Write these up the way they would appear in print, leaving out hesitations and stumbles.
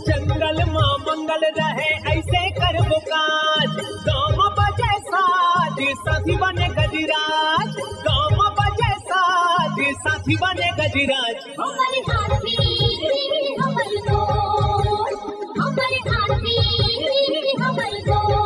जंगल मां मंगल रहे ऐसे करबो काज, गाँव बजे साज साथी बने गजराज, गाँव बजे साज साथी बने गजराज। हमारे हाथी हमारे दोस्त, हमारे हाथी हमारे दोस्त।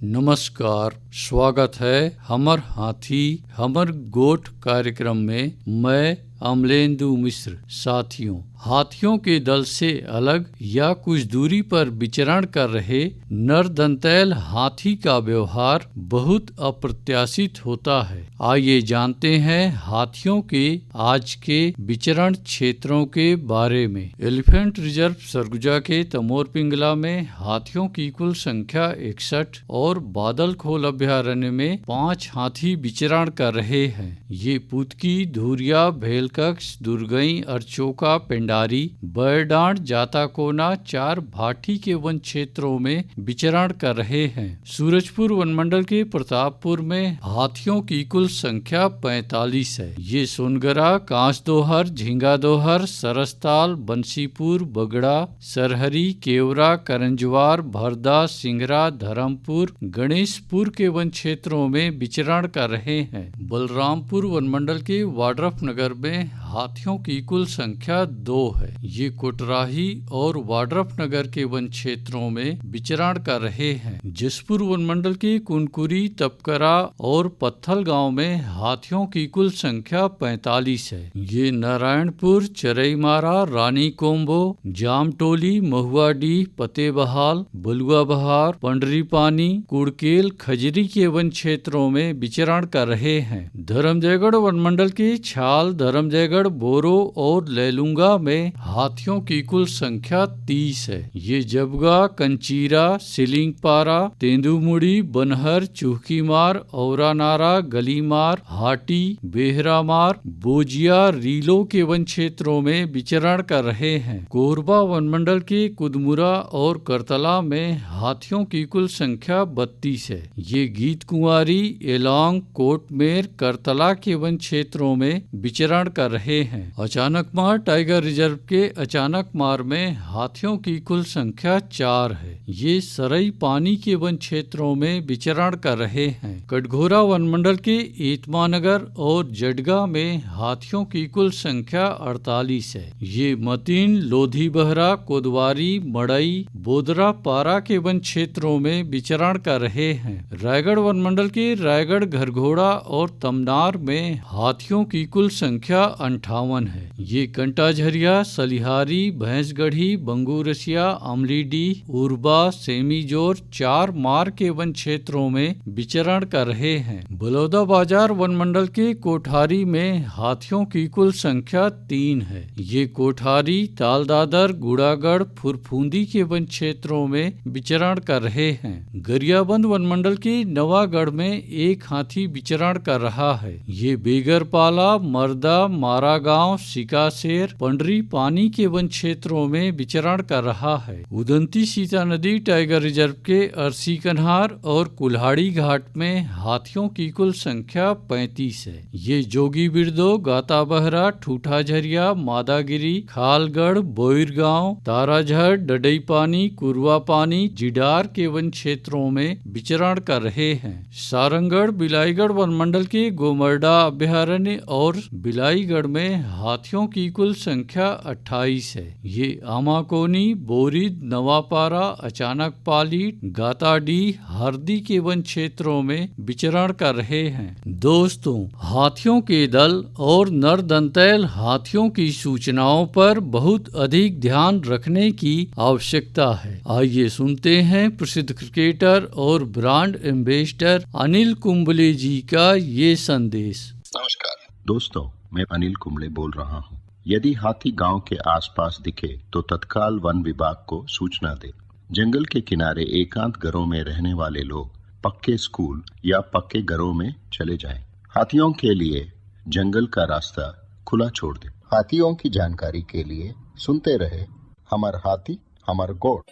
नमस्कार, स्वागत है हमर हाथी हमर गोठ कार्यक्रम में। मैं अमलेंदु मिश्र। साथियों, हाथियों के दल से अलग या कुछ दूरी पर विचरण कर रहे नर दंतैल हाथी का व्यवहार बहुत अप्रत्याशित होता है। आइए जानते हैं हाथियों के आज के विचरण क्षेत्रों के बारे में। एलिफेंट रिजर्व सरगुजा के तमोर पिंगला में हाथियों की कुल संख्या 61 और बादल खोल अभ्यारण्य में 5 हाथी विचरण कर रहे हैं। ये पुतकी, धुरिया, भेलकक्ष, दुर्गई, अरचोका, पेंडारी, बरडांड, जाताकोना 4 भाटी के वन क्षेत्रों में विचरण कर रहे हैं। सूरजपुर वनमंडल के प्रतापपुर में हाथियों की कुल संख्या 45 है। ये सोनगरा, कांसदोहर, झींगादोहर, सरसताल, बंसीपुर, बगड़ा, सरहरी, केवरा, करंजवार, भरदा, सिंगरा, धर्मपुर, गणेशपुर के वन क्षेत्रों में विचरण कर रहे हैं। बलरामपुर वनमंडल के वाड्रफ नगर में हाथियों की कुल संख्या 2 है। ये कोटराही और वाड्रफ नगर के वन क्षेत्रों में विचरण कर रहे हैं। जसपुर वनमंडल के कुनकुरी, तपकरा और पत्थल गांव में हाथियों की कुल संख्या 45 है। ये नारायणपुर, चरईमारा, रानी कोम्बो, जामटोली, महुआडीह, फतेहबहाल, बलुआ बहार, पंडरीपानी, कुड़केल, खजरी के वन क्षेत्रों में विचरण कर रहे हैं। धर्मजयगढ़ वनमंडल के छाल, धर्मजयगढ़, बोरो और लेलुंगा में हाथियों की कुल संख्या 30 है। ये जबगा, कंचीरा, सिलिंगपारा, तेंदुमुड़ी, बनहर, चूहकीमार, औरानारा, गलीमार, हाटी, बेहरामार, बोजिया, रीलो के वन क्षेत्रों में विचरण कर रहे हैं। कोरबा वनमंडल के कुदमुरा और करतला में हाथियों की कुल संख्या 32 है। ये गीत कुंवारी, एलोंग, कोटमेर, करतला के वन क्षेत्रों में विचरण कर रहे हैं। अचानकमार टाइगर रिजर्व के अचानकमार में हाथियों की कुल संख्या 4 है। ये सरई पानी के वन क्षेत्रों में विचरण कर रहे हैं। कटघोरा वनमंडल के एतमानगर और जडगा में हाथियों की कुल संख्या 48 है। ये मतीन, लोधी बहरा, कोदवारी, मड़ई, बोदरा पारा के वन क्षेत्रों में विचरण कर रहे हैं। रायगढ़ वनमंडल के रायगढ़, घरघोड़ा और तमनार में हाथियों की कुल संख्या 58 है। ये कंटाझरिया, सलिहारी, भैंसगढ़ी, बंगूरसिया, अमलीडीह, उर्बा, सेमीजोर 4 मार के वन क्षेत्रों में विचरण कर रहे हैं। बलौदा बाजार वनमंडल के कोठारी में हाथियों की कुल संख्या 3 है। ये कोठारी, तालदादर, गुड़ागढ़, फुरफूंदी के वन क्षेत्रों में विचरण कर रहे हैं। गरियाबंद वनमंडल के नवागढ़ में एक हाथी विचरण कर रहा है। ये बेगरपाला, मर्दा, मारागांव, सिकासेर, पंडरी पानी के वन क्षेत्रों में विचरण कर रहा है। उदंती सीता नदी टाइगर रिजर्व के अरसी कन्हार और कुल्हाड़ी घाट में हाथियों की कुल संख्या 35 है। ये जोगी बिरदो, गाता बहरा, ठूठाझरिया, मादागिरी, खालगढ़, बोईरगांव, ताराझर, डडई पानी, कुरवा पानी, जिडार के वन क्षेत्रों में विचरण कर रहे हैं। सारंगढ़, बिलाईगढ़ वनमंडल के गोमरडा अभ्यारण्य और बिलाईगढ़ में हाथियों की कुल संख्या 28 है। ये आमाकोनी, बोरिद, नवापारा, अचानकपाली, गाताडीह, हरदी के वन क्षेत्रों में विचरण कर रहे हैं। दोस्तों, हाथियों के दल और नर दंतैल हाथियों की सूचनाओं पर बहुत अधिक ध्यान रखने की आवश्यकता है। आइए सुनते हैं प्रसिद्ध क्रिकेटर और ब्रांड एम्बेसडर अनिल कुंबले जी का ये संदेश। नमस्कार दोस्तों, मैं अनिल कुंबले बोल रहा हूँ। यदि हाथी गांव के आसपास दिखे तो तत्काल वन विभाग को सूचना दे। जंगल के किनारे एकांत घरों में रहने वाले लोग पक्के स्कूल या पक्के घरों में चले जाएं। हाथियों के लिए जंगल का रास्ता खुला छोड़ दे। हाथियों की जानकारी के लिए सुनते रहे हमार हाथी हमार गोठ।